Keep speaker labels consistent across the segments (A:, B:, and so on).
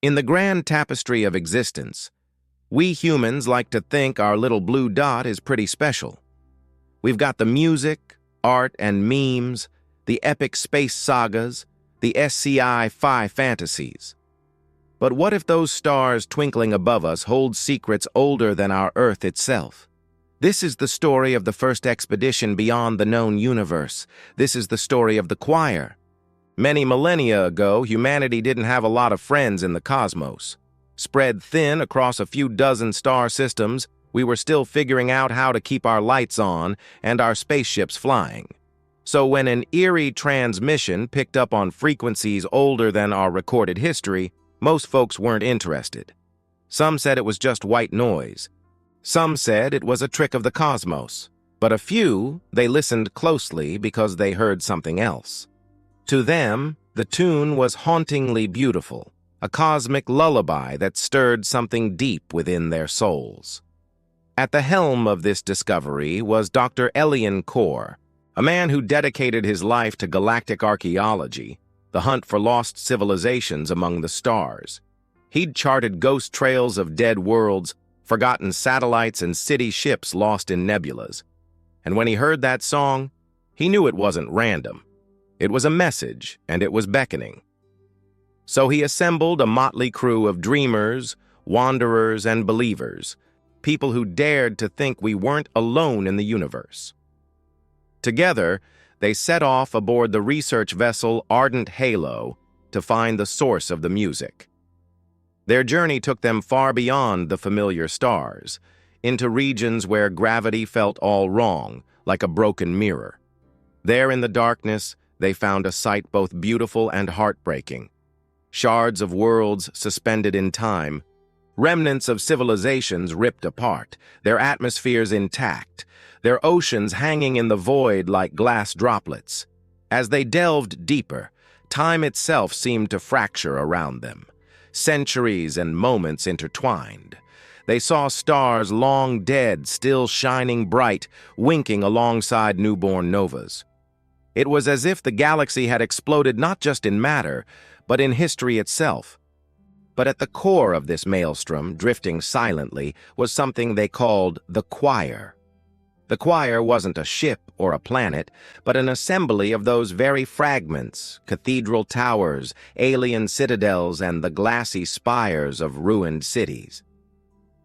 A: In the grand tapestry of existence, we humans like to think our little blue dot is pretty special. We've got the music, art, and memes, the epic space sagas, the Sci-Fi fantasies. But what if those stars twinkling above us hold secrets older than our Earth itself? This is the story of the first expedition beyond the known universe. This is the story of the choir. Many millennia ago, humanity didn't have a lot of friends in the cosmos. Spread thin across a few dozen star systems, we were still figuring out how to keep our lights on and our spaceships flying. So when an eerie transmission picked up on frequencies older than our recorded history, most folks weren't interested. Some said it was just white noise. Some said it was a trick of the cosmos. But a few, they listened closely because they heard something else. To them, the tune was hauntingly beautiful, a cosmic lullaby that stirred something deep within their souls. At the helm of this discovery was Dr. Elian Core, a man who dedicated his life to galactic archaeology, the hunt for lost civilizations among the stars. He'd charted ghost trails of dead worlds, forgotten satellites, and city ships lost in nebulas. And when he heard that song, he knew it wasn't random. It was a message, and it was beckoning. So he assembled a motley crew of dreamers, wanderers, and believers, people who dared to think we weren't alone in the universe. Together, they set off aboard the research vessel Ardent Halo to find the source of the music. Their journey took them far beyond the familiar stars, into regions where gravity felt all wrong, like a broken mirror. There in the darkness, they found a sight both beautiful and heartbreaking. Shards of worlds suspended in time, remnants of civilizations ripped apart, their atmospheres intact, their oceans hanging in the void like glass droplets. As they delved deeper, time itself seemed to fracture around them. Centuries and moments intertwined. They saw stars long dead, still shining bright, winking alongside newborn novas. It was as if the galaxy had exploded not just in matter, but in history itself. But at the core of this maelstrom, drifting silently, was something they called the choir. The choir wasn't a ship or a planet, but an assembly of those very fragments, cathedral towers, alien citadels, and the glassy spires of ruined cities.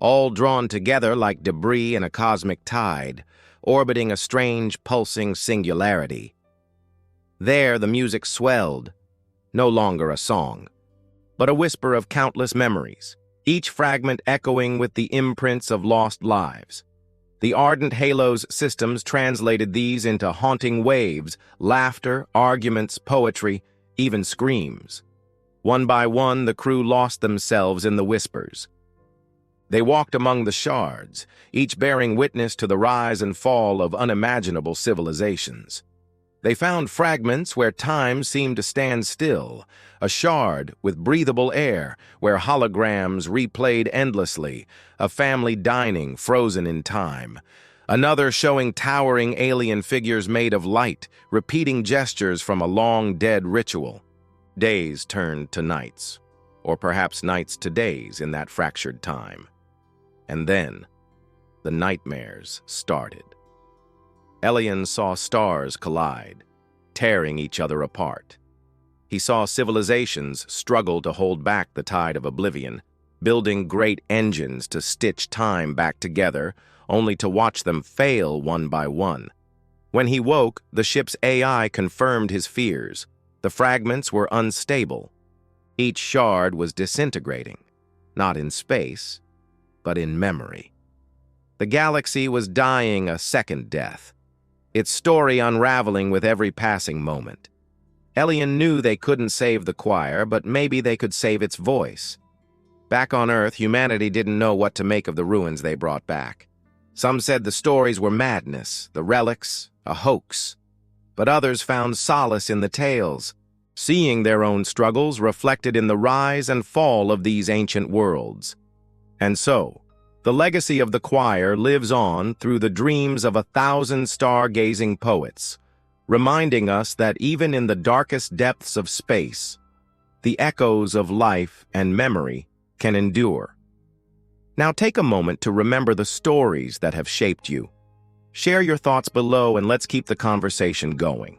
A: All drawn together like debris in a cosmic tide, orbiting a strange, pulsing singularity. There the music swelled, no longer a song, but a whisper of countless memories, each fragment echoing with the imprints of lost lives. The Ardent Halo's systems translated these into haunting waves, laughter, arguments, poetry, even screams. One by one, the crew lost themselves in the whispers. They walked among the shards, each bearing witness to the rise and fall of unimaginable civilizations. They found fragments where time seemed to stand still, a shard with breathable air where holograms replayed endlessly, a family dining frozen in time. Another showing towering alien figures made of light, repeating gestures from a long-dead ritual. Days turned to nights, or perhaps nights to days in that fractured time. And then, the nightmares started. Elian saw stars collide, tearing each other apart. He saw civilizations struggle to hold back the tide of oblivion, building great engines to stitch time back together, only to watch them fail one by one. When he woke, the ship's AI confirmed his fears. The fragments were unstable. Each shard was disintegrating, not in space, but in memory. The galaxy was dying a second death, its story unraveling with every passing moment. Elian knew they couldn't save the choir, but maybe they could save its voice. Back on Earth, humanity didn't know what to make of the ruins they brought back. Some said the stories were madness, the relics, a hoax. But others found solace in the tales, seeing their own struggles reflected in the rise and fall of these ancient worlds. And so, the legacy of the choir lives on through the dreams of 1,000 stargazing poets, reminding us that even in the darkest depths of space, the echoes of life and memory can endure. Now take a moment to remember the stories that have shaped you. Share your thoughts below and let's keep the conversation going.